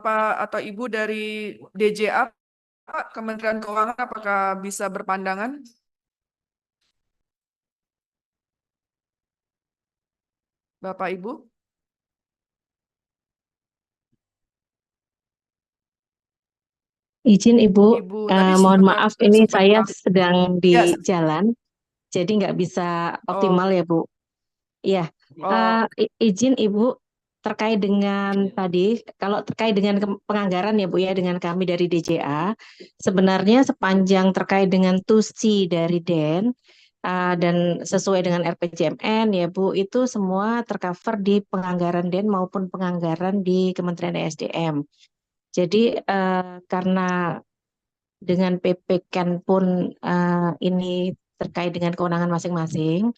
Bapak atau Ibu dari DJA, Pak, Kementerian Keuangan, apakah bisa berpandangan? Bapak Ibu? Izin Ibu, Ibu tadi mohon sempat maaf ini sempat saya sedang di ya. jalan, jadi nggak bisa Oh, optimal ya Bu. Iya, oh, izin Ibu terkait dengan tadi, kalau terkait dengan penganggaran ya Bu ya, dengan kami dari DJA, sebenarnya sepanjang terkait dengan tusi dari DEN, dan sesuai dengan RPJMN ya Bu, itu semua tercover di penganggaran DEN maupun penganggaran di Kementerian ESDM. Jadi karena dengan PPK pun ini terkait dengan kewenangan masing-masing.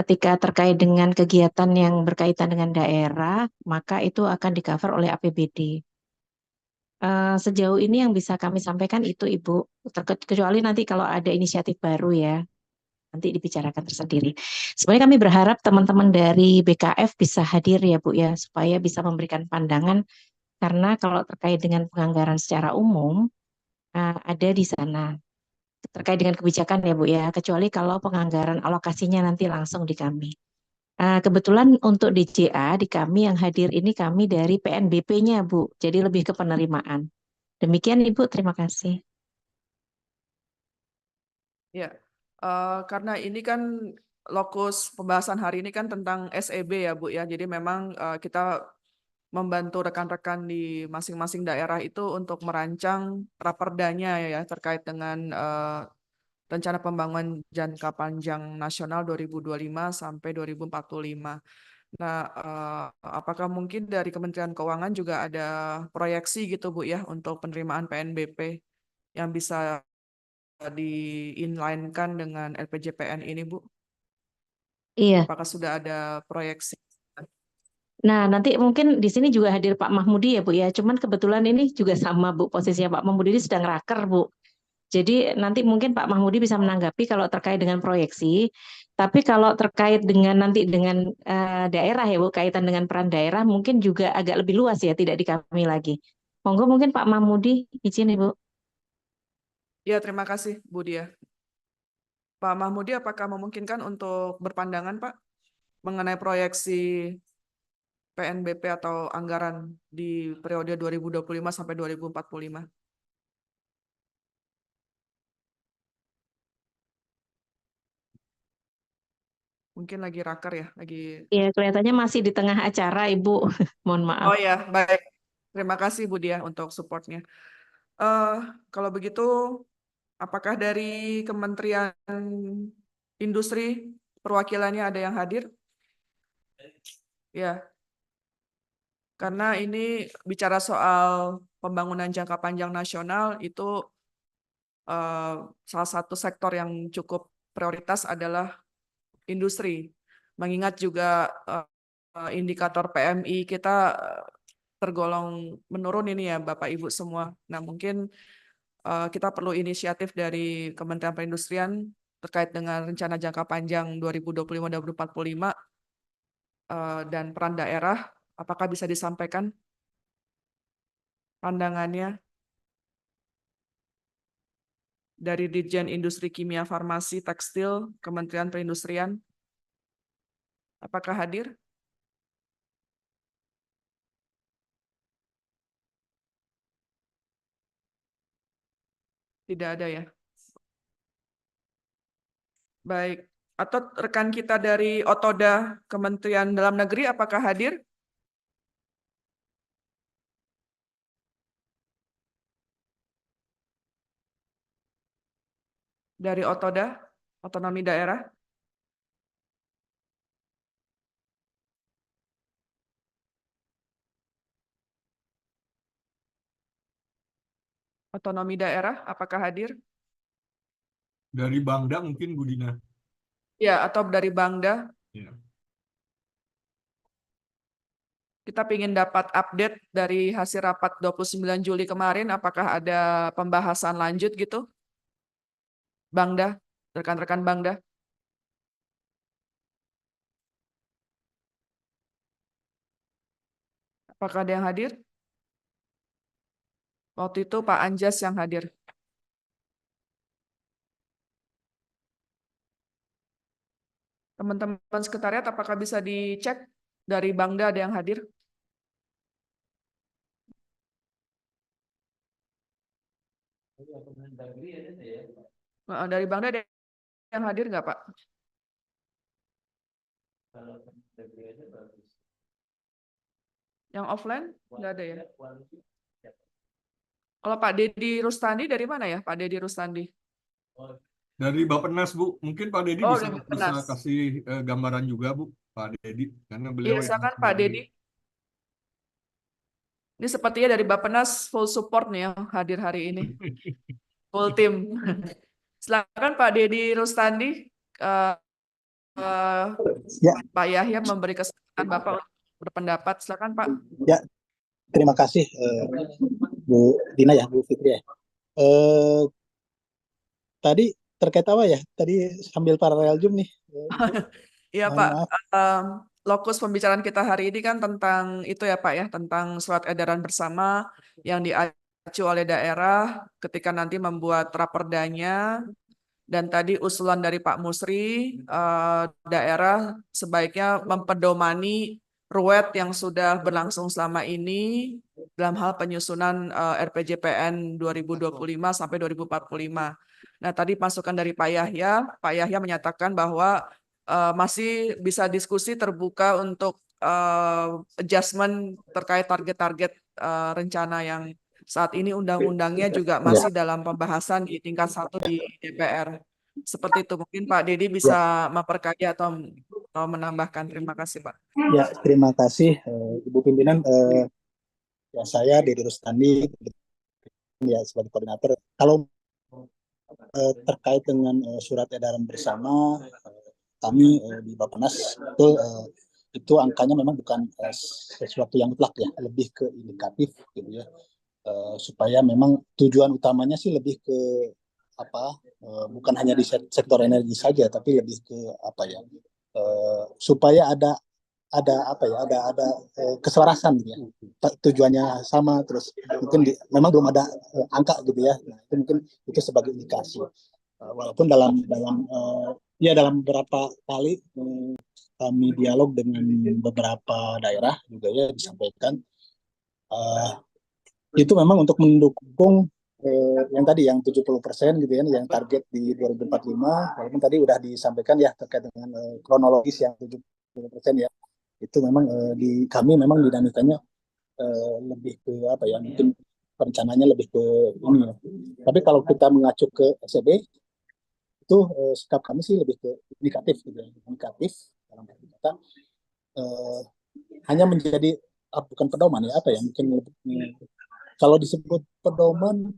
Ketika terkait dengan kegiatan yang berkaitan dengan daerah, maka itu akan di-cover oleh APBD. Sejauh ini yang bisa kami sampaikan itu, Ibu. Kecuali nanti kalau ada inisiatif baru ya, nanti dibicarakan tersendiri. Sebenarnya kami berharap teman-teman dari BKF bisa hadir ya, Bu ya, supaya bisa memberikan pandangan. Karena kalau terkait dengan penganggaran secara umum, ada di sana terkait dengan kebijakan ya Bu ya, kecuali kalau penganggaran alokasinya nanti langsung di kami. Kebetulan untuk DJA di kami yang hadir ini kami dari PNBP-nya Bu, jadi lebih ke penerimaan. Demikian Ibu, terima kasih. ya. Karena ini kan lokus pembahasan hari ini kan tentang SEB ya Bu ya. Jadi memang kita membantu rekan-rekan di masing-masing daerah itu untuk merancang raperdanya ya terkait dengan Rencana Pembangunan Jangka Panjang Nasional 2025 sampai 2045. Nah, apakah mungkin dari Kementerian Keuangan juga ada proyeksi gitu Bu ya untuk penerimaan PNBP yang bisa di-inline-kan dengan LPJPN ini Bu? Iya. Apakah sudah ada proyeksi? Nah, nanti mungkin di sini juga hadir Pak Mahmudi ya Bu ya. Cuman kebetulan ini juga sama Bu, posisinya Pak Mahmudi ini sedang raker Bu. Jadi nanti mungkin Pak Mahmudi bisa menanggapi kalau terkait dengan proyeksi. Tapi kalau terkait dengan nanti dengan daerah ya Bu, kaitan dengan peran daerah mungkin juga agak lebih luas ya, tidak di kami lagi. Monggo mungkin Pak Mahmudi izin Ibu. Ya, terima kasih Bu Dia. Pak Mahmudi, apakah memungkinkan untuk berpandangan Pak mengenai proyeksi PNBP atau anggaran di periode 2025 sampai 2045? Mungkin lagi raker ya, lagi. Ya, kelihatannya masih di tengah acara Ibu. Mohon maaf. Oh ya, baik. Terima kasih Bu Dia untuk supportnya. Eh, Kalau begitu, apakah dari Kementerian Industri perwakilannya ada yang hadir? Ya, karena ini bicara soal pembangunan jangka panjang nasional itu eh, salah satu sektor yang cukup prioritas adalah industri. Mengingat juga indikator PMI kita tergolong menurun ini ya Bapak Ibu semua. Nah, mungkin kita perlu inisiatif dari Kementerian Perindustrian terkait dengan rencana jangka panjang 2025-2045 dan peran daerah. Apakah bisa disampaikan pandangannya dari Ditjen Industri Kimia Farmasi Tekstil Kementerian Perindustrian? Apakah hadir? Tidak ada ya. Baik. Atau rekan kita dari Otoda Kementerian Dalam Negeri apakah hadir? Dari Otoda, Otonomi Daerah? Otonomi Daerah apakah hadir? Dari Bangda mungkin Bu Dina. Ya, atau dari Bangda? Ya. Kita ingin dapat update dari hasil rapat 29 Juli kemarin, apakah ada pembahasan lanjut gitu? Bangda, rekan-rekan Bangda? Apakah ada yang hadir? Waktu itu Pak Anjas yang hadir. Teman-teman sekretariat, apakah bisa dicek dari Bangda ada yang hadir? Dari Bangda ada yang hadir nggak, Pak? Yang offline nggak ada ya? Kalau Pak Dedi Rustandi dari mana ya, Pak Dedi Rustandi? Dari Bappenas, Bu. Mungkin Pak Dedi Oh, bisa dari Bappenas. kasih gambaran juga, Bu. Pak Dedi, karena beliau Iya, yang silakan Pak Dedi. Ini sepertinya dari Bappenas full support nih yang hadir hari ini. Full tim. Silakan Pak Dedi Rustandi. Eh, Ya, Pak Yahya memberi kesempatan Bapak untuk berpendapat. Silakan Pak. ya, terima kasih Bu Dina ya, Bu Fitri ya. Eh, Tadi terkait apa ya? Tadi sambil paralel Zoom nih. Iya Mohon Pak. maaf. Lokus pembicaraan kita hari ini kan tentang itu ya Pak ya, tentang surat edaran bersama yang diacu oleh daerah ketika nanti membuat rapordanya. Dan tadi usulan dari Pak Musri, daerah sebaiknya mempedomani ruwet yang sudah berlangsung selama ini dalam hal penyusunan RPJPN 2025 sampai 2045. Nah, tadi masukan dari Pak Yahya menyatakan bahwa masih bisa diskusi terbuka untuk adjustment terkait target-target rencana yang saat ini undang-undangnya juga masih dalam pembahasan di tingkat 1 di DPR. Seperti itu, mungkin Pak Dedi bisa memperkaya atau menambahkan. Terima kasih, Pak. Ya, terima kasih Ibu Pimpinan. Ya, saya Dedi Rustandi ya sebagai koordinator. Kalau terkait dengan surat edaran bersama kami di Bappenas itu angkanya memang bukan sesuatu yang mutlak ya, lebih ke indikatif gitu ya. Supaya memang tujuan utamanya sih lebih ke apa bukan hanya di sektor energi saja tapi lebih ke apa ya supaya ada apa ya ada keselarasan gitu ya, tujuannya sama terus mungkin memang belum ada angka gitu ya. Nah, itu mungkin itu sebagai indikasi. Walaupun dalam beberapa kali kami dialog dengan beberapa daerah juga ya disampaikan itu memang untuk mendukung yang tadi yang 70% gitu ya, yang target di 2045, walaupun tadi udah disampaikan ya terkait dengan kronologis yang 70% ya, itu memang kami memang dinamikanya lebih ke apa ya, mungkin perencanaannya lebih ke ini ya. Tapi kalau kita mengacu ke SCB, itu sikap kami sih lebih ke indikatif gitu ya, indikatif dalam arti kata hanya menjadi bukan pedoman ya, apa ya, mungkin kalau disebut pedoman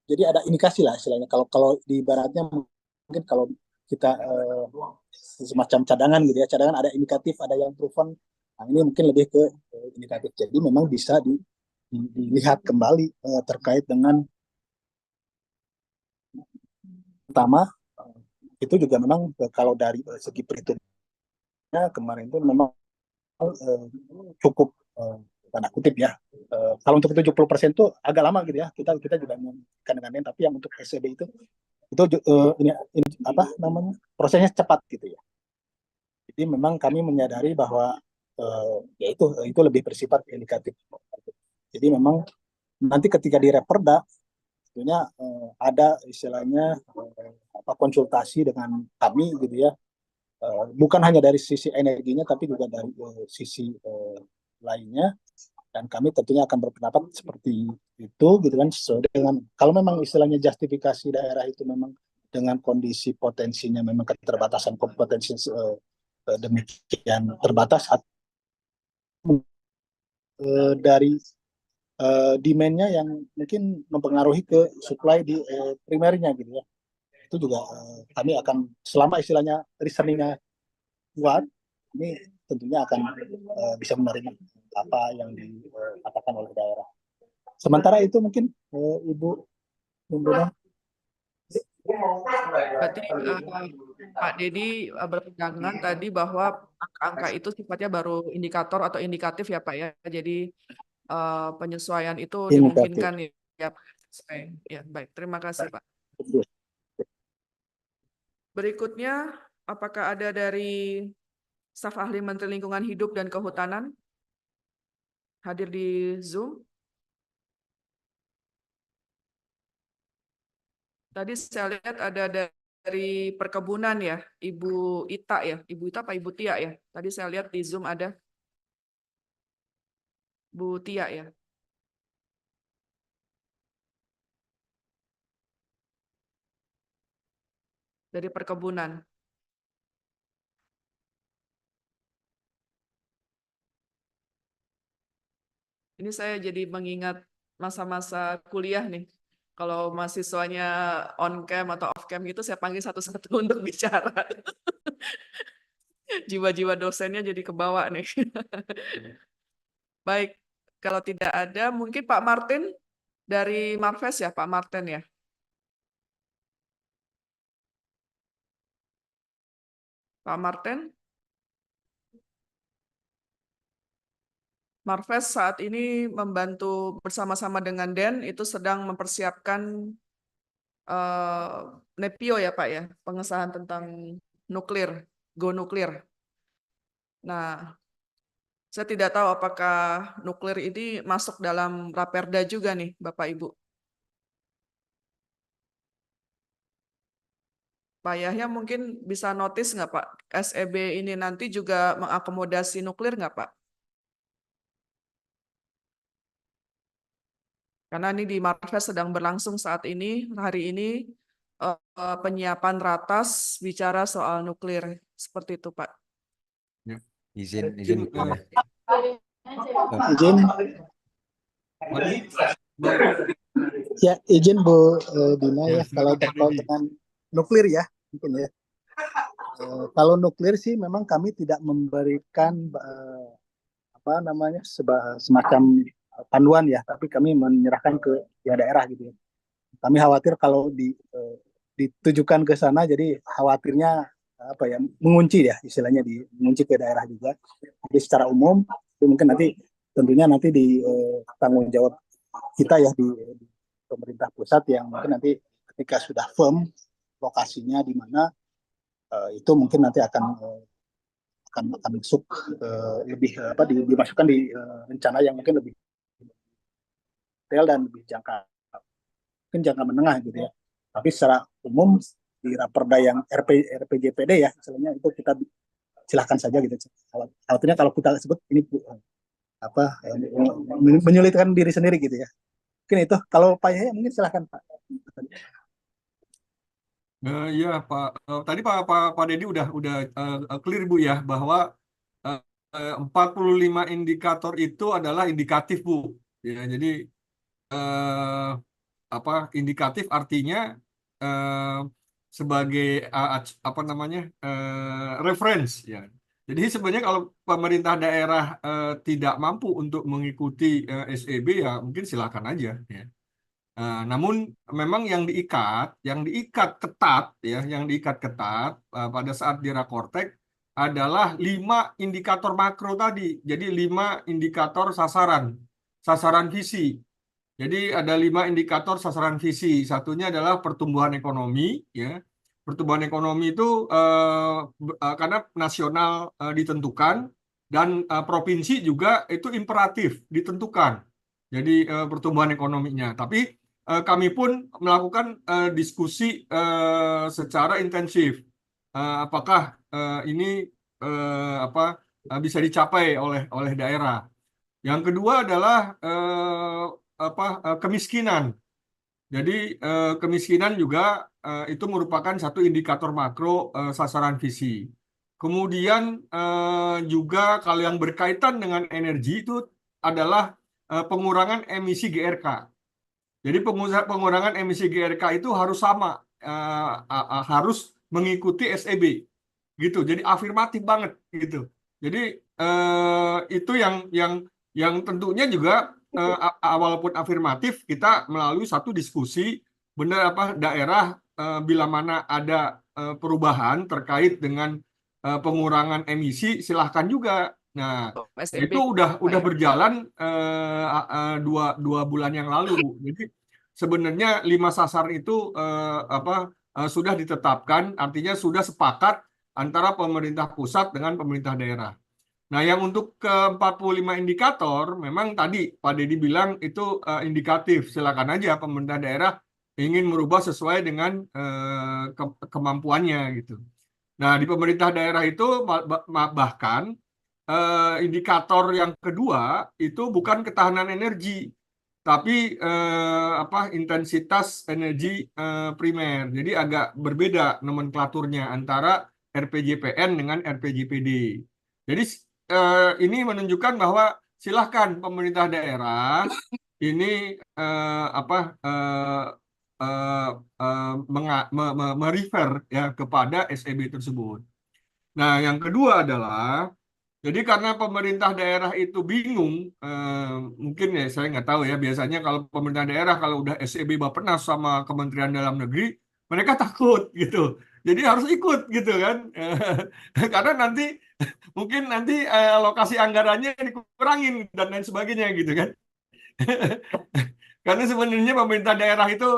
jadi ada indikasi lah istilahnya. Kalau di baratnya mungkin kalau kita semacam cadangan gitu ya, cadangan ada indikatif, ada yang proven. Nah, ini mungkin lebih ke indikatif. Jadi memang bisa dilihat kembali terkait dengan pertama itu juga memang kalau dari segi perhitungannya kemarin itu memang cukup tanda kutip ya. Kalau untuk 70% itu agak lama gitu ya. Kita juga mengenai dengan tapi yang untuk SCB itu ini apa namanya prosesnya cepat gitu ya. Jadi memang kami menyadari bahwa ya itu lebih bersifat indikatif. Jadi memang nanti ketika di Raperda tentunya ada istilahnya konsultasi dengan kami gitu ya. Bukan hanya dari sisi energinya tapi juga dari sisi lainnya, dan kami tentunya akan berpendapat seperti itu gitu kan, sesuai dengan kalau memang istilahnya justifikasi daerah itu memang dengan kondisi potensinya memang keterbatasan kompetensi demikian terbatas dari demand-nya yang mungkin mempengaruhi ke supply di primernya gitu ya. Itu juga kami akan selama istilahnya reasoningnya kuat, ini tentunya akan bisa menerima apa yang dikatakan oleh daerah. Sementara itu mungkin Ibu Bunda. Berarti Pak Dedi berpegangan tadi bahwa angka-angka itu sifatnya baru indikator atau indikatif ya Pak ya. Jadi penyesuaian itu Indikatif. dimungkinkan Ya, ya, baik. Terima kasih, Pak. Betul. Berikutnya, apakah ada dari staf ahli Menteri Lingkungan Hidup dan Kehutanan hadir di Zoom? Tadi saya lihat ada dari perkebunan ya, Ibu Ita ya, Ibu Ita apa Ibu Tia ya? Tadi saya lihat di Zoom ada Bu Tia ya. Dari perkebunan. Ini saya jadi mengingat masa-masa kuliah nih. Kalau mahasiswanya on cam atau off cam gitu, saya panggil satu-satu untuk bicara. Jiwa-jiwa dosennya jadi kebawa nih. Baik, kalau tidak ada, mungkin Pak Martin dari Marves ya, Pak Martin ya. Pak Martin. Marves saat ini membantu bersama-sama dengan Den itu sedang mempersiapkan NEPIO ya Pak ya, pengesahan tentang nuklir, go nuklir. Nah, saya tidak tahu apakah nuklir ini masuk dalam Raperda juga nih Bapak Ibu. Pak Yahya mungkin bisa notice nggak Pak, SEB ini nanti juga mengakomodasi nuklir nggak Pak? Karena ini di Marves sedang berlangsung saat ini, hari ini penyiapan ratas bicara soal nuklir. Seperti itu, Pak. Izin Izin, Bu ya. Izin, ya izin Bu Dina Ya, ya, kalau silakan, Pak terkait Didi. dengan nuklir ya, mungkin ya. Kalau nuklir sih memang kami tidak memberikan apa namanya semacam panduan ya, tapi kami menyerahkan ke daerah gitu ya. Kami khawatir kalau ditujukan ke sana, jadi khawatirnya apa ya, mengunci ya istilahnya, mengunci ke daerah juga. Jadi secara umum itu mungkin nanti tentunya nanti di tanggung jawab kita ya di pemerintah pusat, yang mungkin nanti ketika sudah firm lokasinya di mana, itu mungkin nanti akan masuk lebih apa dimasukkan di rencana yang mungkin lebih detail dan lebih mungkin jangka menengah gitu ya. Tapi secara umum di raperda yang RPJPD ya misalnya, itu kita silahkan saja gitu. Khawatirnya kalau kita sebut ini apa menyulitkan diri sendiri gitu ya. Mungkin itu. Kalau Pak Yahya mungkin silahkan Pak. Iya Pak, tadi Pak Dedi udah clear Bu ya, bahwa 45 indikator itu adalah indikatif Bu. Ya, jadi apa indikatif artinya eh, sebagai apa namanya reference ya. Jadi sebenarnya kalau pemerintah daerah tidak mampu untuk mengikuti SEB ya mungkin silakan aja ya. Namun memang yang diikat ketat ya, yang diikat ketat pada saat di Rakortek adalah 5 indikator makro tadi. Jadi 5 indikator sasaran visi. Jadi ada 5 indikator sasaran visi. Satunya adalah pertumbuhan ekonomi ya. Pertumbuhan ekonomi itu karena nasional ditentukan dan provinsi juga itu imperatif ditentukan. Jadi pertumbuhan ekonominya. Tapi kami pun melakukan diskusi secara intensif. Apakah ini bisa dicapai oleh daerah. Yang kedua adalah kemiskinan. Jadi kemiskinan juga itu merupakan satu indikator makro sasaran visi. Kemudian juga kalau yang berkaitan dengan energi itu adalah pengurangan emisi GRK. Jadi pengurangan emisi GRK itu harus sama, harus mengikuti SEB, gitu. Jadi afirmatif banget, gitu. Jadi itu yang tentunya juga walaupun afirmatif, kita melalui satu diskusi benar apa daerah bila mana ada perubahan terkait dengan pengurangan emisi, silahkan juga. Nah, SEB. itu udah berjalan 2 bulan yang lalu, Bu. Jadi sebenarnya 5 sasar itu sudah ditetapkan, artinya sudah sepakat antara pemerintah pusat dengan pemerintah daerah. Nah, yang untuk ke 45 indikator, memang tadi Pak Deddy bilang itu indikatif. Silakan aja pemerintah daerah ingin merubah sesuai dengan kemampuannya gitu. Nah, di pemerintah daerah itu bahkan indikator yang kedua itu bukan ketahanan energi, tapi intensitas energi primer. Jadi agak berbeda nomenklaturnya antara RPJPN dengan RPJPD. Jadi ini menunjukkan bahwa silahkan pemerintah daerah ini merefer ya kepada SEB tersebut. Nah, yang kedua adalah jadi karena pemerintah daerah itu bingung, mungkin ya saya nggak tahu ya. Biasanya kalau pemerintah daerah kalau udah SEB Bappenas sama Kementerian Dalam Negeri, mereka takut gitu. Jadi harus ikut gitu kan, karena nanti mungkin nanti alokasi anggarannya dikurangin dan lain sebagainya gitu kan. Karena sebenarnya pemerintah daerah itu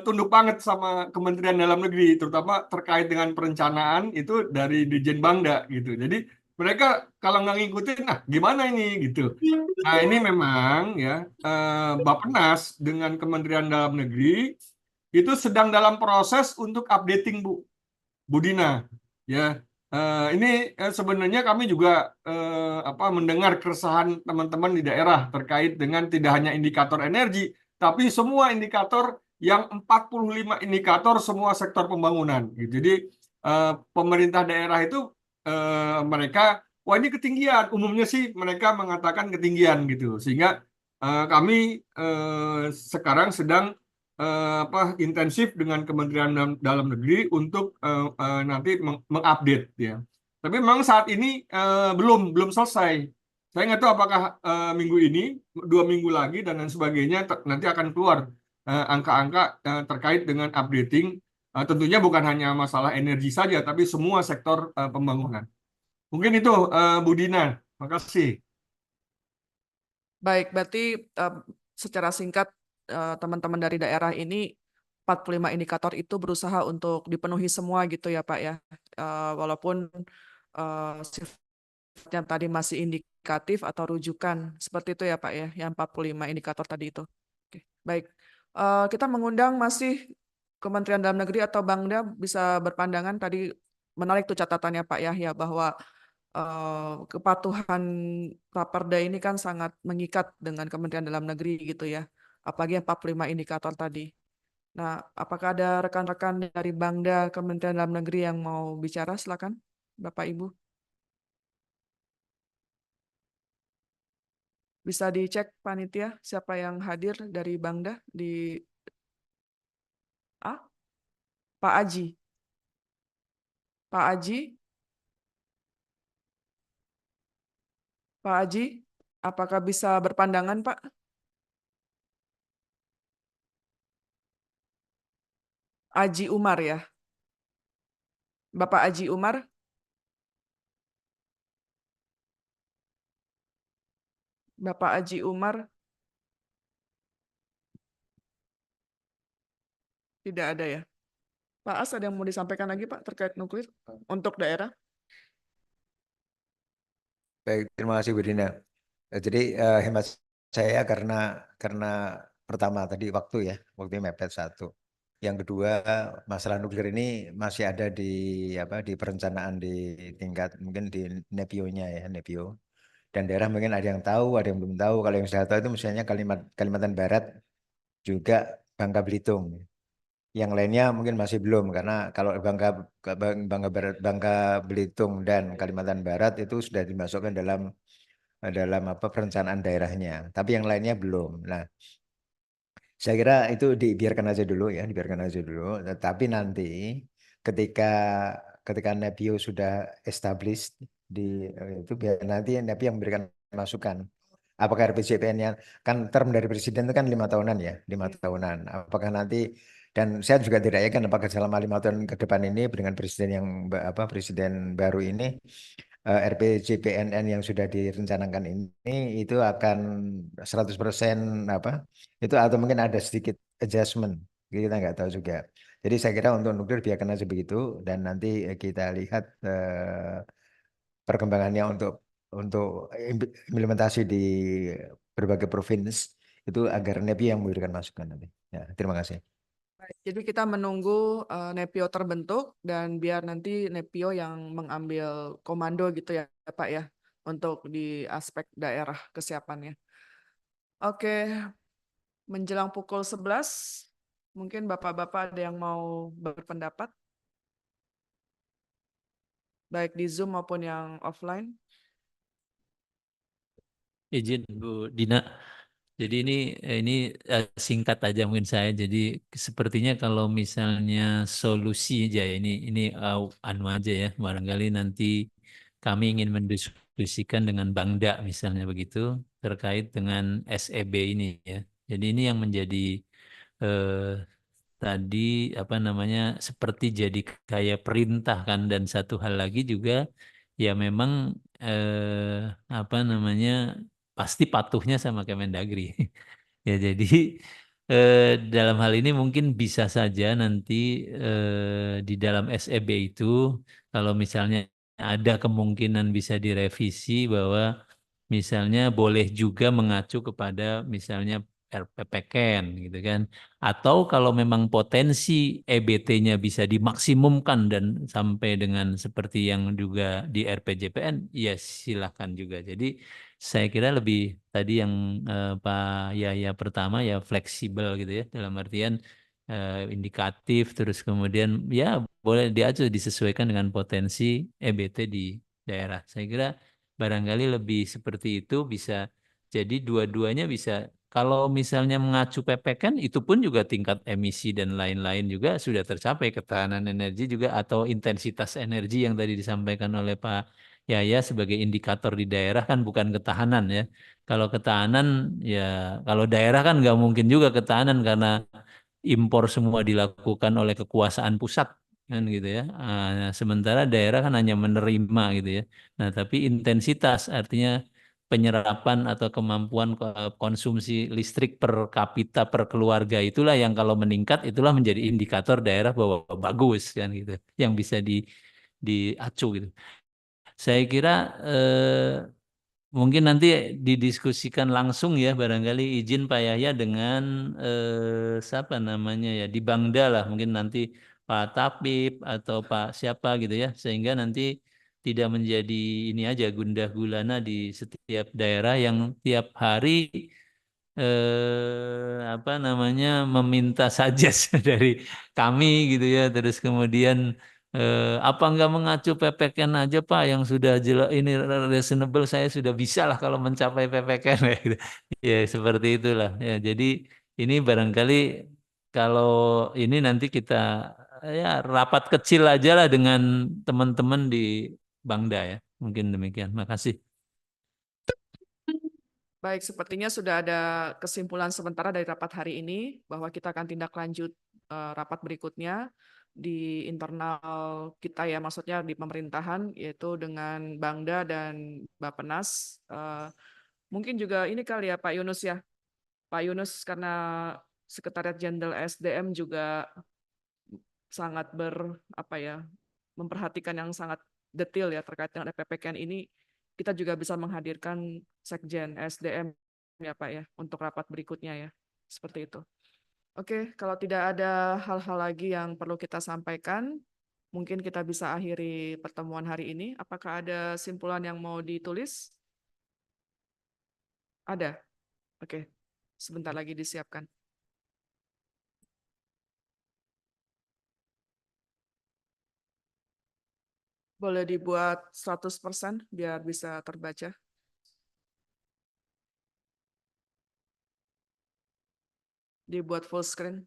tunduk banget sama Kementerian Dalam Negeri, terutama terkait dengan perencanaan itu dari Dirjen Bangda gitu. Jadi mereka kalau nggak ngikutin, nah gimana ini gitu. Nah ini memang ya Bappenas dengan Kementerian Dalam Negeri itu sedang dalam proses untuk updating Bu Dina. Ya, ini sebenarnya kami juga mendengar keresahan teman-teman di daerah terkait dengan tidak hanya indikator energi, tapi semua indikator yang 45 indikator semua sektor pembangunan. Gitu. Jadi pemerintah daerah itu mereka, wah ini ketinggian. Umumnya sih mereka mengatakan ketinggian gitu. Sehingga kami sekarang sedang intensif dengan Kementerian Dalam Negeri untuk nanti mengupdate ya. Tapi memang saat ini belum selesai. Saya nggak tahu apakah minggu ini, 2 minggu lagi dan lain sebagainya nanti akan keluar angka-angka terkait dengan updating. Tentunya bukan hanya masalah energi saja, tapi semua sektor pembangunan. Mungkin itu Bu Dina. Makasih. Baik, berarti secara singkat teman-teman dari daerah ini 45 indikator itu berusaha untuk dipenuhi semua gitu ya Pak ya. Walaupun sifatnya tadi masih indikatif atau rujukan. Seperti itu ya Pak ya, yang 45 indikator tadi itu. Oke, baik. Kita mengundang masih Kementerian Dalam Negeri atau Bangda bisa berpandangan. Tadi menarik tuh catatannya Pak Yahya bahwa kepatuhan Raperda ini kan sangat mengikat dengan Kementerian Dalam Negeri gitu ya. Apalagi yang 45 indikator tadi. Nah, apakah ada rekan-rekan dari Bangda Kementerian Dalam Negeri yang mau bicara? Silakan, Bapak Ibu. Bisa dicek panitia siapa yang hadir dari Bangda di Pak Aji. Pak Aji? Pak Aji, apakah bisa berpandangan, Pak? Aji Umar ya? Bapak Aji Umar? Bapak Aji Umar? Tidak ada ya? Pak As, ada yang mau disampaikan lagi, Pak, terkait nuklir untuk daerah? Baik, terima kasih Bu Dina. Jadi hemat saya karena pertama tadi waktu mepet satu. Yang kedua, masalah nuklir ini masih ada di perencanaan di tingkat mungkin di Nepio-nya ya, Nepio. Dan daerah mungkin ada yang tahu, ada yang belum tahu. Kalau yang saya tahu itu misalnya Kalimantan Barat juga Bangka Belitung. Yang lainnya mungkin masih belum karena kalau Bangka Belitung dan Kalimantan Barat itu sudah dimasukkan dalam perencanaan daerahnya. Tapi yang lainnya belum. Nah, saya kira itu dibiarkan aja dulu ya, dibiarkan aja dulu. Tetapi nanti ketika ketika Nepio sudah established itu biar nanti Nepio yang memberikan masukan. Apakah RPJPN-nya kan term dari presiden itu kan 5 tahunan ya, 5 tahunan. Apakah nanti dan saya juga tidak yakin apakah selama 5 tahun ke depan ini dengan presiden yang presiden baru ini RPJPNN yang sudah direncanakan ini itu akan 100% apa? Itu atau mungkin ada sedikit adjustment. Kita nggak tahu juga. Jadi saya kira untuk nuklir biarkan aja begitu dan nanti kita lihat perkembangannya untuk implementasi di berbagai provinsi itu agar NEPI yang memberikan masukan nanti. Ya, terima kasih. Baik, jadi kita menunggu NEPIO terbentuk dan biar nanti NEPIO yang mengambil komando gitu ya Pak ya untuk di aspek daerah kesiapannya. Oke, menjelang pukul 11, mungkin Bapak-Bapak ada yang mau berpendapat? Baik di Zoom maupun yang offline. Izin Bu Dina. Jadi ini singkat aja mungkin saya. Jadi sepertinya kalau misalnya solusi aja ya, ini anu aja ya. Barangkali nanti kami ingin mendiskusikan dengan Bangda misalnya begitu terkait dengan SEB ini ya. Jadi ini yang menjadi eh, tadi apa namanya seperti jadi kayak perintah kan, dan satu hal lagi juga ya memang apa namanya pasti patuhnya sama Kemendagri. Ya jadi eh, dalam hal ini mungkin bisa saja nanti di dalam SEB itu kalau misalnya ada kemungkinan bisa direvisi bahwa misalnya boleh juga mengacu kepada misalnya RPPKN gitu kan. Atau kalau memang potensi EBT-nya bisa dimaksimumkan dan sampai dengan seperti yang juga di RPJPN, ya silahkan juga. Jadi saya kira lebih tadi yang Pak Yahya pertama ya fleksibel gitu ya, dalam artian indikatif, terus kemudian ya boleh diacu disesuaikan dengan potensi EBT di daerah. Saya kira barangkali lebih seperti itu bisa, jadi dua-duanya bisa. Kalau misalnya mengacu PPK itu pun juga tingkat emisi dan lain-lain juga sudah tercapai, ketahanan energi juga atau intensitas energi yang tadi disampaikan oleh Pak Yahya sebagai indikator di daerah kan bukan ketahanan ya. Kalau ketahanan ya kalau daerah kan nggak mungkin juga ketahanan karena impor semua dilakukan oleh kekuasaan pusat kan gitu ya. Sementara daerah kan hanya menerima gitu ya. Nah, tapi intensitas artinya penyerapan atau kemampuan konsumsi listrik per kapita per keluarga itulah yang kalau meningkat itulah menjadi indikator daerah bahwa bagus kan gitu. Yang bisa diacu gitu. Saya kira mungkin nanti didiskusikan langsung ya, barangkali izin Pak Yahya dengan siapa namanya ya di Bangda lah, mungkin nanti Pak Tapip atau Pak siapa gitu ya, sehingga nanti tidak menjadi ini aja gundah gulana di setiap daerah yang tiap hari apa namanya meminta saja dari kami gitu ya, terus kemudian apa enggak mengacu PPKN aja Pak yang sudah jelas ini reasonable, saya sudah bisa lah kalau mencapai PPKN ya gitu. Ya seperti itulah ya. Jadi ini barangkali kalau ini nanti kita ya rapat kecil aja lah dengan teman-teman di Bangda ya. Mungkin demikian. Makasih. Baik, sepertinya sudah ada kesimpulan sementara dari rapat hari ini bahwa kita akan tindak lanjut rapat berikutnya di internal kita ya, maksudnya di pemerintahan, yaitu dengan Bangda dan Bappenas. Mungkin juga ini kali ya Pak Yunus ya, Pak Yunus karena Sekretariat Jenderal SDM juga sangat memperhatikan yang sangat detail ya terkait dengan PPKN ini, kita juga bisa menghadirkan Sekjen SDM ya Pak ya untuk rapat berikutnya ya. Seperti itu. Oke, kalau tidak ada hal-hal lagi yang perlu kita sampaikan, mungkin kita bisa akhiri pertemuan hari ini. Apakah ada simpulan yang mau ditulis? Ada. Oke. Sebentar lagi disiapkan. Boleh dibuat 100% biar bisa terbaca. Dibuat full screen.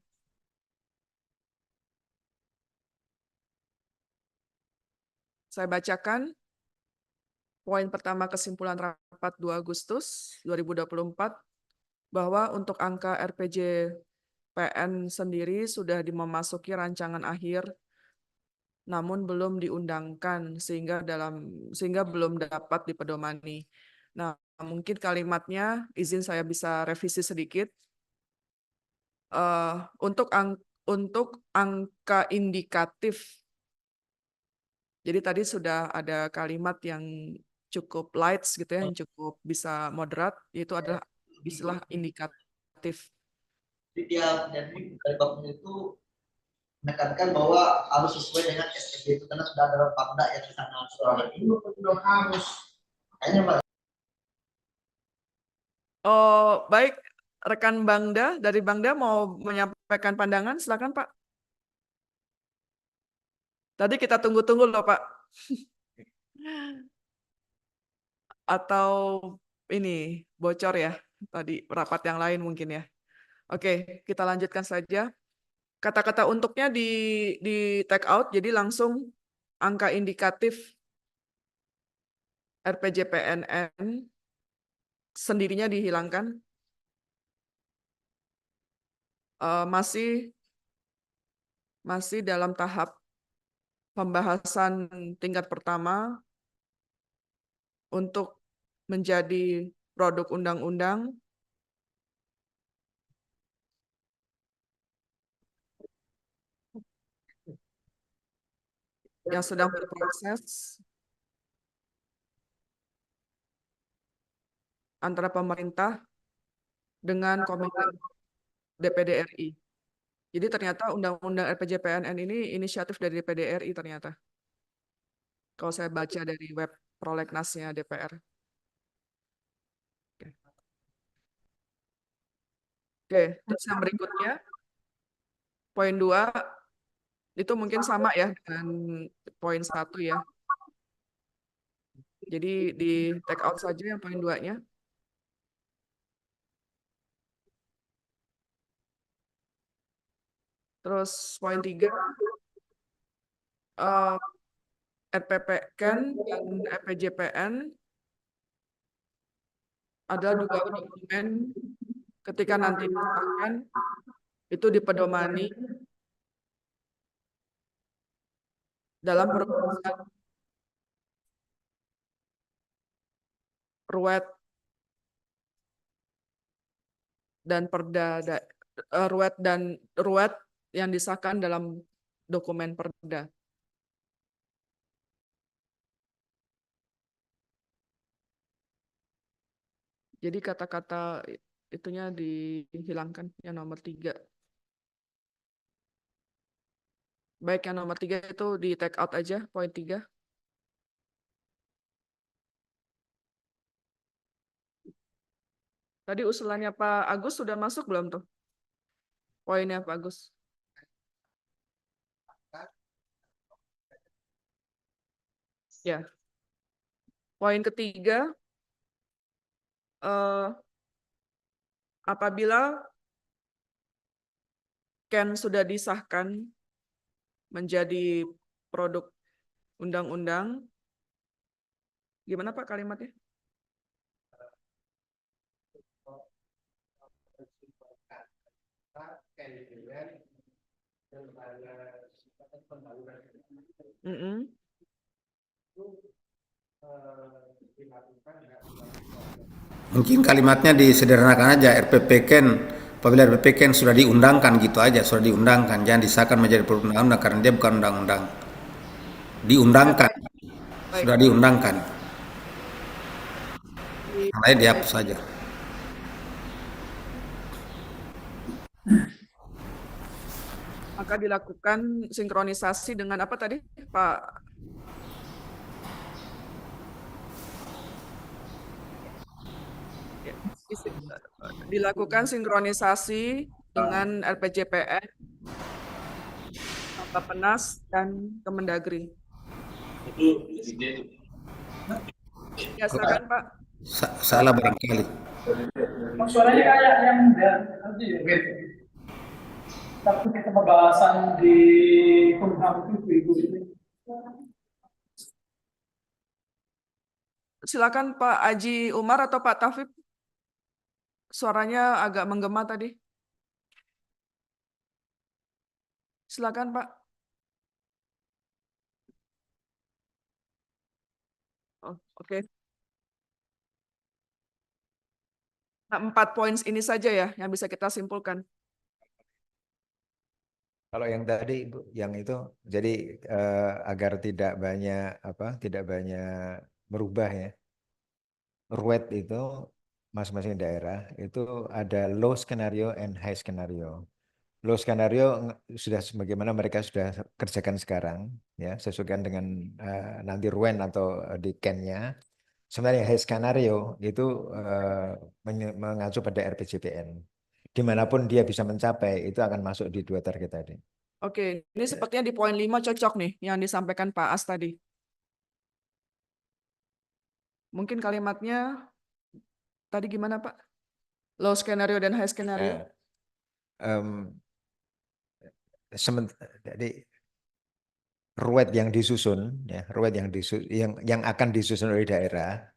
Saya bacakan poin pertama kesimpulan rapat 2 Agustus 2024 bahwa untuk angka RPJPN sendiri sudah memasuki rancangan akhir namun belum diundangkan sehingga belum dapat dipedomani. Nah, mungkin kalimatnya izin saya bisa revisi sedikit. Untuk angka indikatif. Jadi tadi sudah ada kalimat yang cukup light gitu ya, yang cukup bisa moderat, yaitu adalah istilah indikatif. Jadi dari Bapak itu menekankan bahwa harus sesuai dengan SPB itu karena sudah ada Pamda yang di sana. Ini belum harus. Kayaknya Pak. Oh, baik, rekan Bangda dari Bangda mau menyampaikan pandangan, silakan Pak. Tadi kita tunggu-tunggu loh Pak. Atau ini bocor ya tadi rapat yang lain mungkin ya. Oke, kita lanjutkan saja. Kata-kata untuknya di take out, jadi langsung angka indikatif RPJPNN sendirinya dihilangkan. Masih dalam tahap pembahasan tingkat pertama untuk menjadi produk undang-undang. Yang sedang berproses antara pemerintah dengan Komite DPD RI. Jadi ternyata Undang-Undang RPJPNN ini inisiatif dari DPD RI ternyata. Kalau saya baca dari web prolegnasnya DPR. Oke, terus yang berikutnya, poin 2, itu mungkin sama ya dengan poin 1 ya. Jadi di take out saja yang poin 2-nya. Terus poin 3, RPPKN dan RPJPN adalah 2 dokumen ketika nanti disahkan itu dipedomani dalam perumusan ruwet dan ruwet yang disahkan dalam dokumen perda. Jadi kata-kata itunya dihilangkan yang nomor 3. Baik, yang nomor 3 itu di take out aja, poin 3. Tadi usulannya Pak Agus sudah masuk belum tuh? Poinnya Pak Agus. Ya. Poin ketiga, apabila CAN sudah disahkan menjadi produk undang-undang, gimana Pak kalimatnya? Mungkin kalimatnya disederhanakan aja, RPPKN, apabila RPPKN sudah diundangkan gitu aja, sudah diundangkan, jangan disahkan menjadi produk undang-undang karena dia bukan undang-undang. Diundangkan, Baik. sudah diundangkan. Yang lain dihapus saja. Maka dilakukan sinkronisasi dengan apa tadi, Pak? Dilakukan sinkronisasi dengan RPJPN, Bappenas, dan Kemendagri. Ya, silakan Pak. Salah barangkali. Suaranya kayak yang tapi kita pembahasan di Kumham itu. Silakan Pak Aji Umar atau Pak Taufik. Suaranya agak menggema tadi. Silakan Pak. Oh, oke. Nah, 4 poin ini saja ya yang bisa kita simpulkan. Kalau yang tadi Ibu, yang itu jadi agar tidak banyak merubah ya. RUET itu masing-masing daerah itu ada low skenario and high skenario. Low skenario sudah sebagaimana mereka sudah kerjakan sekarang ya, sesuaikan dengan nanti RUEN atau di CAN-nya. Sebenarnya high skenario itu mengacu pada RPJPN. Dimanapun dia bisa mencapai itu akan masuk di 2 target tadi. Oke, ini sepertinya di poin 5 cocok nih yang disampaikan Pak As tadi. Mungkin kalimatnya tadi gimana Pak? Low skenario dan high skenario. Jadi RUET yang disusun ya, RUET yang akan disusun oleh daerah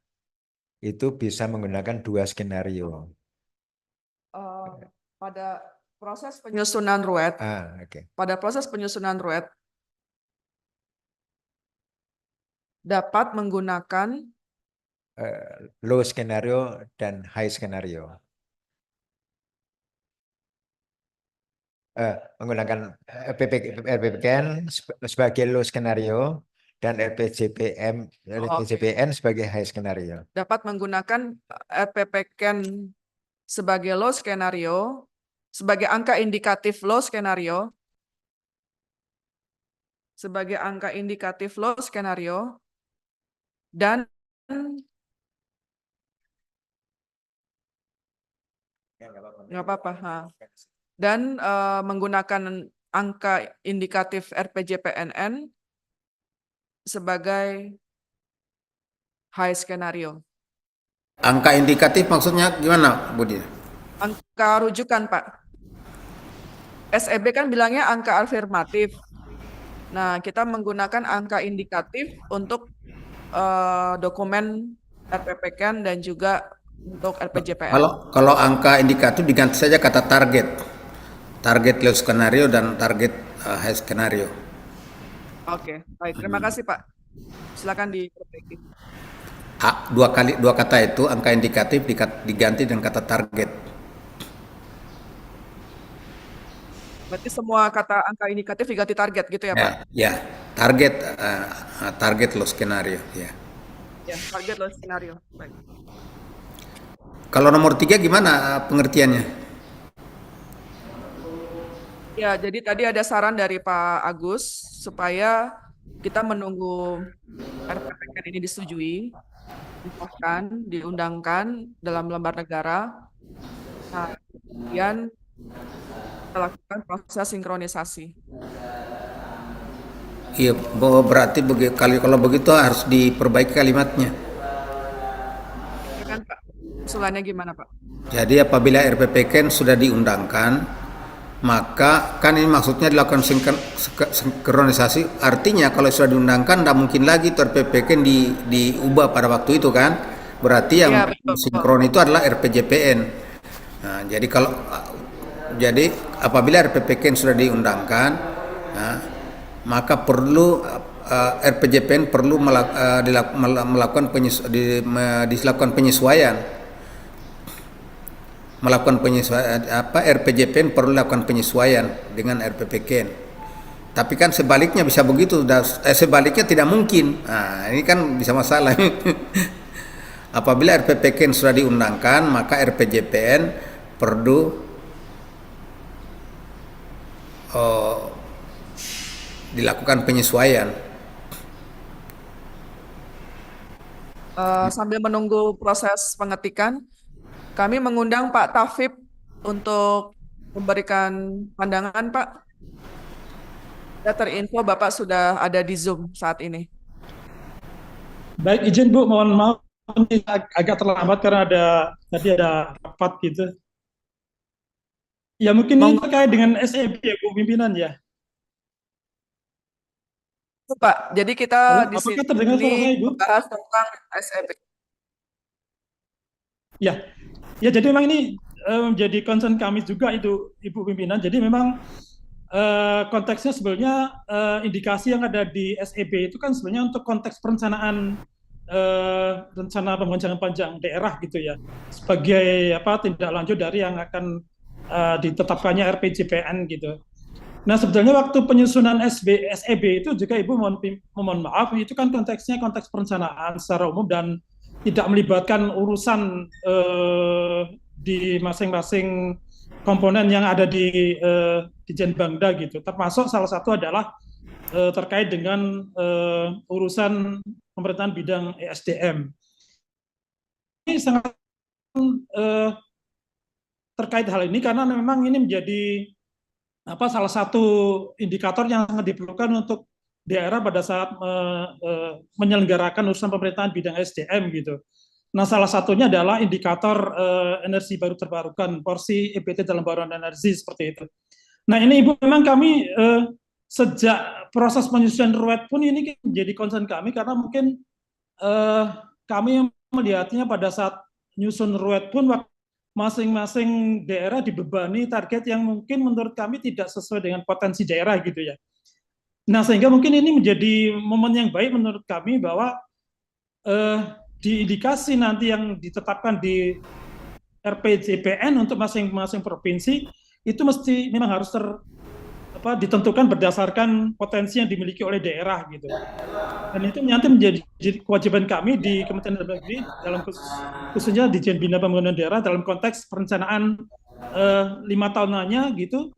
itu bisa menggunakan 2 skenario. Pada proses penyusunan RUET, Oke. pada proses penyusunan RUET dapat menggunakan Low skenario dan high skenario. Menggunakan RPPKN sebagai low skenario dan RPJPN sebagai high skenario. dapat menggunakan RPPKN sebagai low skenario, sebagai angka indikatif low skenario, sebagai angka indikatif low skenario, dan nggak apa-apa. Dan menggunakan angka indikatif RPJPNN sebagai high skenario. Angka indikatif maksudnya gimana, Budi? Angka rujukan, Pak. SEB kan bilangnya angka afirmatif. Nah, kita menggunakan angka indikatif untuk dokumen RPPKN dan juga untuk RPJPN. Kalau angka indikatif diganti saja kata target. Target low skenario dan target high skenario. Oke, baik. Terima kasih, Pak. Silakan diperbaiki. Dua kata itu, angka indikatif diganti dengan kata target. Berarti semua kata angka indikatif diganti target gitu ya, Pak? Ya, target low skenario. Ya. Ya, target low skenario. Baik. Kalau nomor 3 gimana pengertiannya? Ya, jadi tadi ada saran dari Pak Agus supaya kita menunggu RPPKN ini disetujui, disahkan, diundangkan dalam lembar negara. Nah, kemudian kita lakukan proses sinkronisasi. Iya, berarti kalau begitu harus diperbaiki kalimatnya. Kan, Pak? Usulannya gimana, Pak? Jadi apabila RPPKN sudah diundangkan, maka kan ini maksudnya dilakukan sinkronisasi. Artinya kalau sudah diundangkan, tidak mungkin lagi RPPKN diubah pada waktu itu kan. Berarti yang sinkron itu adalah RPJPN. Nah, jadi apabila RPPKN sudah diundangkan, nah, maka perlu RPJPN perlu dilakukan penyesuaian. RPJPN perlu lakukan penyesuaian dengan RPPKN. Tapi kan sebaliknya bisa begitu, sebaliknya tidak mungkin. Nah, ini kan bisa masalah. Apabila RPPKN sudah diundangkan, maka RPJPN perlu dilakukan penyesuaian. Sambil menunggu proses pengetikan, kami mengundang Pak Tafib untuk memberikan pandangan, Pak. Saya terinfo Bapak sudah ada di Zoom saat ini. Baik, izin Bu, mohon maaf agak terlambat karena tadi ada rapat gitu. Ya mungkin ini terkait dengan SEB ya Bu pimpinan ya. Pak, jadi kita di sini membahas tentang SEB. Ya, jadi memang ini menjadi concern kami juga itu Ibu pimpinan. Jadi memang konteksnya sebenarnya indikasi yang ada di SEB itu kan sebenarnya untuk konteks perencanaan rencana pembangunan jangka panjang daerah gitu ya, sebagai tindak lanjut dari yang akan ditetapkannya RPJPN gitu. Nah, sebetulnya waktu penyusunan SEB itu juga Ibu mohon maaf, itu kan konteksnya konteks perencanaan secara umum dan tidak melibatkan urusan di masing-masing komponen yang ada di Jenbangda gitu. Termasuk salah satu adalah terkait dengan urusan pemerintahan bidang ESDM. Ini sangat terkait hal ini karena memang ini menjadi salah satu indikator yang sangat diperlukan untuk daerah pada saat menyelenggarakan urusan pemerintahan bidang SDM gitu. Nah, salah satunya adalah indikator energi baru terbarukan, porsi EBT dalam baruan energi seperti itu. Nah, ini Ibu, memang kami sejak proses penyusunan RUET pun ini menjadi concern kami karena mungkin kami melihatnya pada saat nyusun RUET pun masing-masing daerah dibebani target yang mungkin menurut kami tidak sesuai dengan potensi daerah gitu ya. Nah, sehingga mungkin ini menjadi momen yang baik menurut kami bahwa di indikasi nanti yang ditetapkan di RPJPN untuk masing-masing provinsi itu mesti memang harus ditentukan berdasarkan potensi yang dimiliki oleh daerah gitu. Dan itu nanti menjadi kewajiban kami di Kementerian Dalam Negeri dalam khususnya di Bina Pembangunan Daerah dalam konteks perencanaan 5 tahunannya gitu.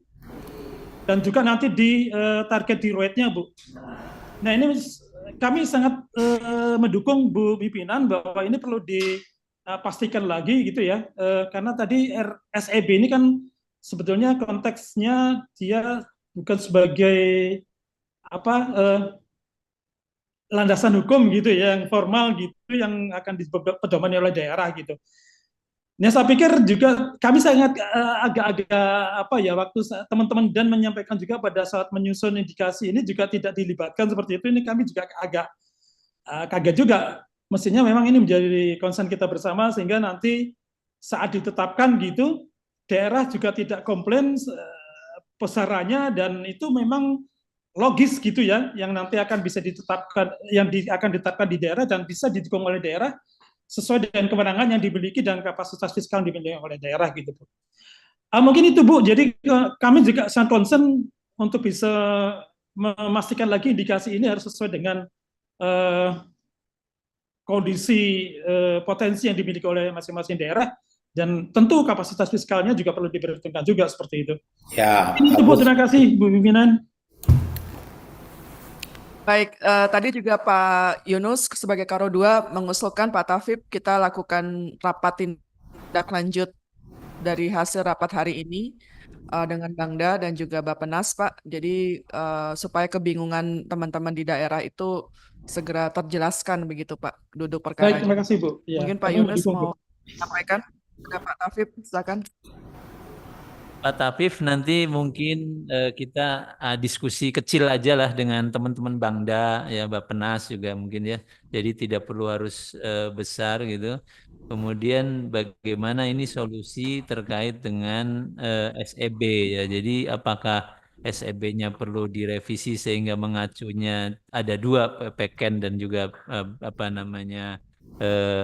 Dan juga nanti di target di RUET-nya, Bu. Nah, ini kami sangat mendukung Bu pimpinan bahwa ini perlu dipastikan lagi gitu ya, karena tadi SEB ini kan sebetulnya konteksnya dia bukan sebagai landasan hukum gitu ya, yang formal gitu yang akan dipedomani oleh daerah gitu. Nah, saya pikir juga kami sangat agak-agak waktu teman-teman dan menyampaikan juga pada saat menyusun indikasi ini juga tidak dilibatkan seperti itu. Ini kami juga agak kaget juga. Mestinya memang ini menjadi concern kita bersama sehingga nanti saat ditetapkan gitu daerah juga tidak komplain besarannya dan itu memang logis gitu ya yang nanti akan bisa ditetapkan akan ditetapkan di daerah dan bisa didukung oleh daerah sesuai dengan kewenangan yang dimiliki dan kapasitas fiskal yang dimiliki oleh daerah gitu. Mungkin itu Bu, jadi kami juga sangat concern untuk bisa memastikan lagi indikasi ini harus sesuai dengan kondisi potensi yang dimiliki oleh masing-masing daerah dan tentu kapasitas fiskalnya juga perlu diperhitungkan juga seperti itu. Ya, ini itu Bu, terima kasih Bu pimpinan. Baik, tadi juga Pak Yunus sebagai Karo 2 mengusulkan Pak Tafib kita lakukan rapat tindak lanjut dari hasil rapat hari ini dengan Bangda dan juga Bappenas, Pak. Jadi supaya kebingungan teman-teman di daerah itu segera terjelaskan begitu, Pak, duduk perkara. Baik, terima kasih Bu. Ya, mungkin Pak Yunus mau menyampaikan. Pak Tafib, silakan. Pak Tafif, nanti mungkin kita diskusi kecil aja lah dengan teman-teman Bangda, ya Bappenas juga mungkin ya. Jadi tidak perlu harus besar gitu. Kemudian bagaimana ini solusi terkait dengan SEB ya. Jadi apakah SEB-nya perlu direvisi sehingga mengacunya ada 2 PPKN dan juga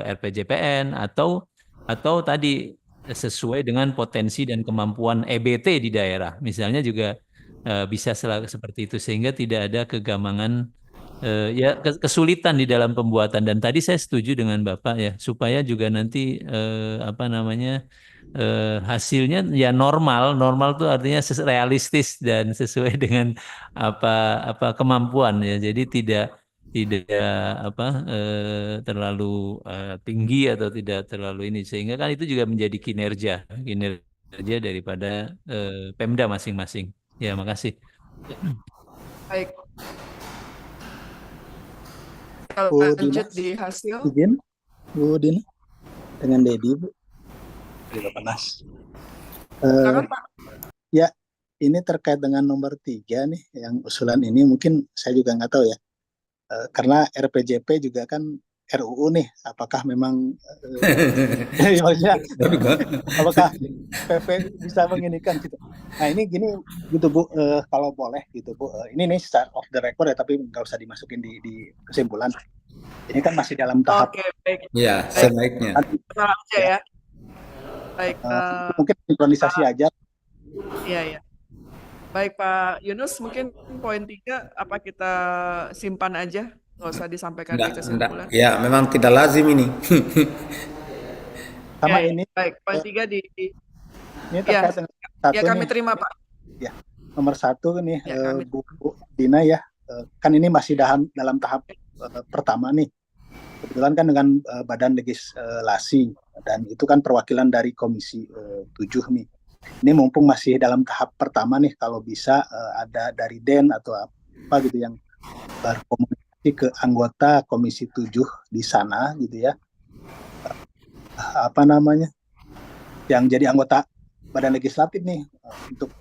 RPJPN atau tadi sesuai dengan potensi dan kemampuan EBT di daerah. Misalnya juga bisa seperti itu sehingga tidak ada kegamangan kesulitan di dalam pembuatan. Dan tadi saya setuju dengan Bapak ya supaya juga nanti hasilnya ya normal itu artinya realistis dan sesuai dengan kemampuan ya. Jadi tidak terlalu tinggi atau tidak terlalu ini sehingga kan itu juga menjadi kinerja daripada Pemda masing-masing. Ya, makasih. Baik. Bu Lanjut Dina, di hasil. izin Bu Dina dengan Dedi Bu dari Bappenas. Ya, ini terkait dengan nomor 3 nih yang usulan ini mungkin saya juga nggak tahu ya. Karena RPJP juga kan RUU nih, apakah memang maksudnya apakah PP bisa menginikan gitu. Nah ini gini gitu Bu, kalau boleh gitu Bu, ini nih start of the record ya tapi nggak usah dimasukin di kesimpulan. Ini kan masih dalam tahap Oke, baik. Ya, Baik, sebaiknya. tenang aja ya, ya. Baik, mungkin sinkronisasi aja. iya, iya. Baik, Pak Yunus, mungkin poin 3 apa kita simpan aja, nggak usah disampaikan di kesimpulan. Ya, memang tidak lazim ini. Sama Ya, ini baik, poin 3 ini ya, terkait dengan satu ya kami nih, terima, Pak. ya nomor 1 nih Ya, kami Bu Dina ya, kan ini masih dalam tahap pertama nih. Kebetulan kan dengan badan legislasi dan itu kan perwakilan dari Komisi 7 nih. Ini mumpung masih dalam tahap pertama nih, kalau bisa ada dari Den atau apa gitu yang berkomunikasi ke anggota Komisi 7 di sana gitu ya. Apa namanya? Yang jadi anggota badan legislatif nih untuk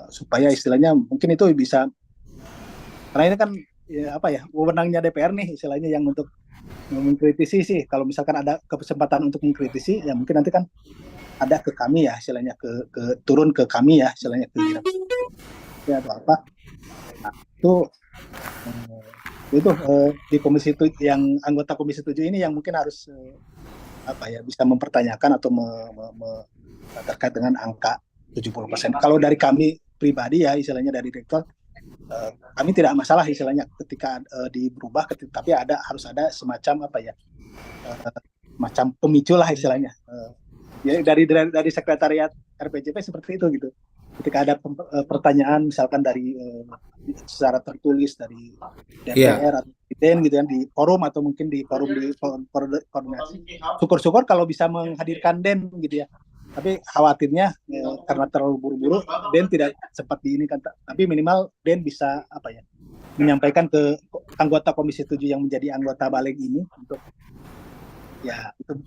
supaya istilahnya mungkin itu bisa, karena ini kan ya, apa ya, wewenangnya DPR nih istilahnya yang untuk mengkritisi sih. Kalau misalkan ada kesempatan untuk mengkritisi ya mungkin nanti kan ada ke kami ya istilahnya, ke turun ke kami ya istilahnya, ke ya atau apa. Nah, itu di Komisi 7 yang anggota Komisi 7 ini yang mungkin harus apa ya, bisa mempertanyakan atau terkait dengan angka 70%. Kalau dari kami pribadi ya istilahnya dari Direktur, kami tidak masalah istilahnya ketika diberubah, tapi harus ada semacam apa ya, macam pemicu lah istilahnya. Ya dari sekretariat RPJP seperti itu gitu. Ketika ada pertanyaan misalkan dari secara tertulis dari DPR atau Den gitu kan, di forum atau mungkin di forum di koordinasi, syukur-syukur kalau bisa menghadirkan Den gitu ya. Tapi khawatirnya karena terlalu buru-buru Den tidak sempat di ini kan, tapi minimal Den bisa apa ya, menyampaikan ke anggota Komisi 7 yang menjadi anggota balik ini untuk ya itu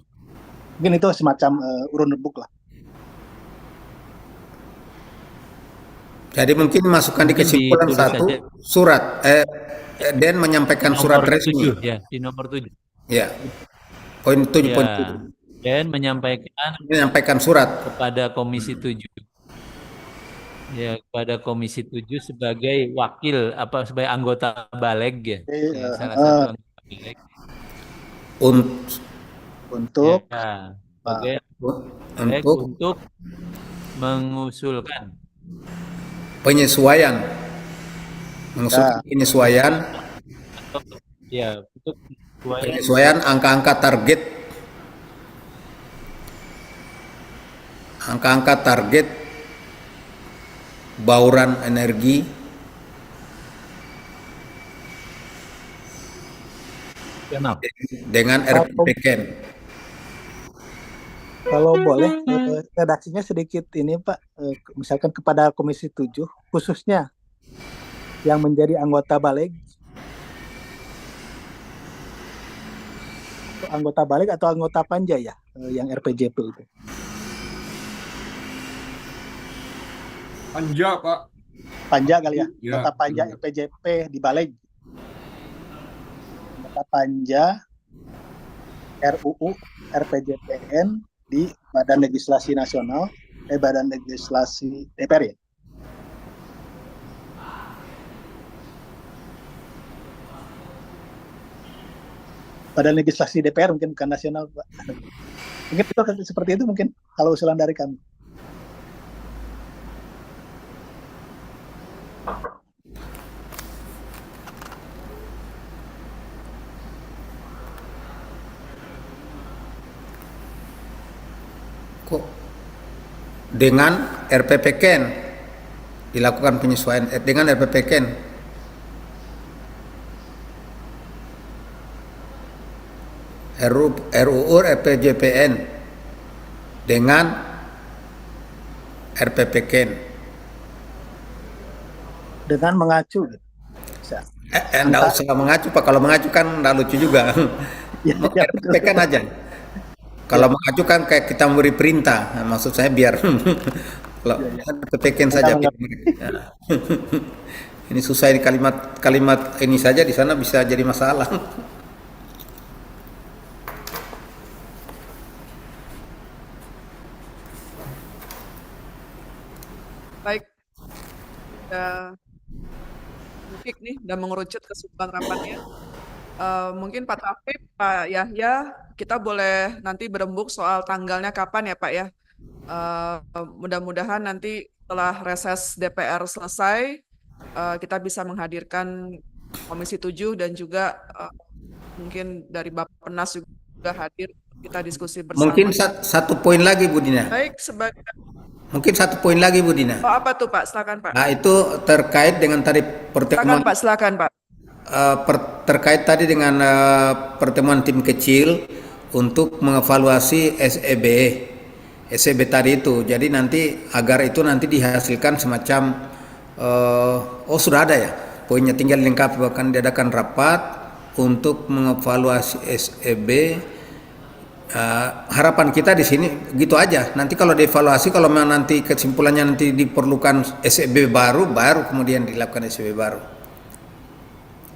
mungkin itu semacam urun rebuk lah. Jadi mungkin masukkan di kesimpulan satu surat Den menyampaikan surat resmi. 7, ya, di nomor 7. Ya. Poin 7 ya, poin 7. Dan menyampaikan surat kepada Komisi 7. Ya, kepada Komisi 7 sebagai wakil sebagai anggota Baleg ya. Salah satu anggota Baleg. Untuk ya, sebagai untuk mengusulkan penyesuaian ya, untuk penyesuaian angka-angka target bauran energi dengan RPPKN. Kalau boleh redaksinya sedikit ini Pak, misalkan kepada Komisi 7 khususnya yang menjadi anggota Baleg, atau anggota Panja ya, yang RPJP itu. Panja, Pak. Panja kali ya, Ya, anggota Panja RPJP di Baleg. Anggota Panja RUU RPJPN di Badan Legislasi Nasional, Badan Legislasi DPR ya. Badan Legislasi DPR mungkin bukan nasional, Pak. Mungkin itu seperti itu mungkin kalau usulan dari kami. Dengan RPPKN dilakukan penyesuaian dengan RPPKN. RUU RPJPN dengan RPPKN dengan mengacu gitu. Enggak usah mengacu Pak, kalau mengacu kan enggak lucu juga. Ya, RPPKN aja. Kalau mengacu kan kayak kita memberi perintah, nah, maksud saya biar kalau RPPKN saja. Ini susah, ini kalimat ini saja di sana bisa jadi masalah. Baik, nih udah mengerucut kesimpulan rapatnya. Mungkin Pak Taufik, Pak Yahya, kita boleh nanti berembuk soal tanggalnya kapan ya Pak ya. Mudah-mudahan nanti setelah reses DPR selesai, kita bisa menghadirkan Komisi 7 dan juga mungkin dari Bappenas juga hadir, kita diskusi Mungkin bersama. satu poin lagi Bu Dina. Baik, sebagai Mungkin satu poin lagi Bu Dina. apa tuh Pak? Silakan Pak. Nah, itu terkait dengan tadi pertemuan Silakan Pak. terkait tadi dengan pertemuan tim kecil untuk mengevaluasi SEB tadi itu. Jadi nanti agar itu nanti dihasilkan semacam sudah ada ya. Poinnya tinggal lengkapi, bahkan diadakan rapat untuk mengevaluasi SEB. Harapan kita di sini gitu aja. Nanti kalau dievaluasi, kalau memang nanti kesimpulannya nanti diperlukan SEB baru kemudian dilakukan SEB baru.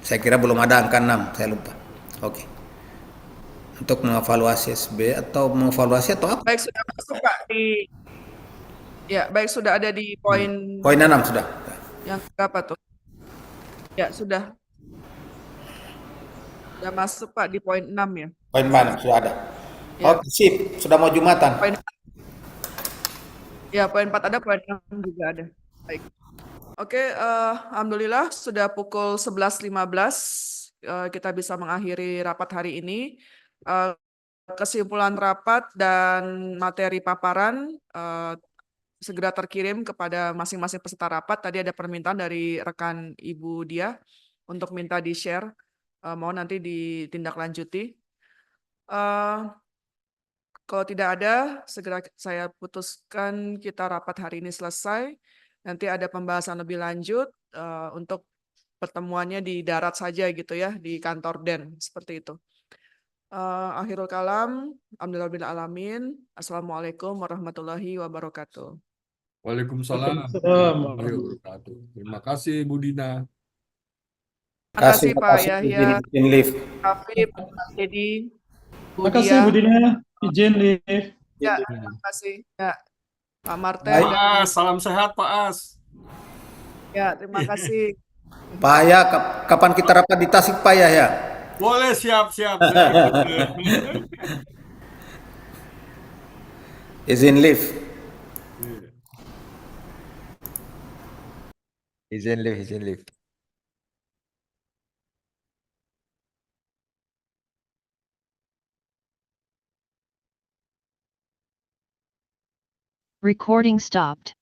Saya kira belum ada angka 6, saya lupa. Oke. Untuk mengevaluasi SEB atau mengevaluasi atau apa? Baik, sudah masuk Pak di baik, sudah ada di poin 6 sudah. yang berapa tuh? Ya, sudah. Sudah masuk Pak di poin 6 ya. Poin mana? Sudah ada. Ya. Oke, sip. Sudah mau Jumatan. Poin 4 ada, poin 6 juga ada. Baik. Oke, alhamdulillah sudah pukul 11.15, kita bisa mengakhiri rapat hari ini. Kesimpulan rapat dan materi paparan segera terkirim kepada masing-masing peserta rapat. Tadi ada permintaan dari rekan Ibu Dia untuk minta di-share, mohon nanti ditindaklanjuti. Kalau tidak ada, segera saya putuskan kita rapat hari ini selesai. Nanti ada pembahasan lebih lanjut untuk pertemuannya di darat saja gitu ya, di kantor DEN, seperti itu. Akhirul kalam, alhamdulillahirabbil alamin. Assalamualaikum warahmatullahi wabarakatuh. Waalaikumsalam warahmatullahi wabarakatuh. Terima kasih Bu Dina. Terima kasih Pak Yahya, Afif, Mas Dedi, Bu Terima kasih Bu Dia. Dina, izin live. Ya, terima kasih. Ya, Pak Marten. Pak As, salam sehat Pak As. Ya, terima kasih. Pak ya, kapan kita rapat di Tasik Pak ya? Boleh, siap. Izin live. Izin live. Recording stopped.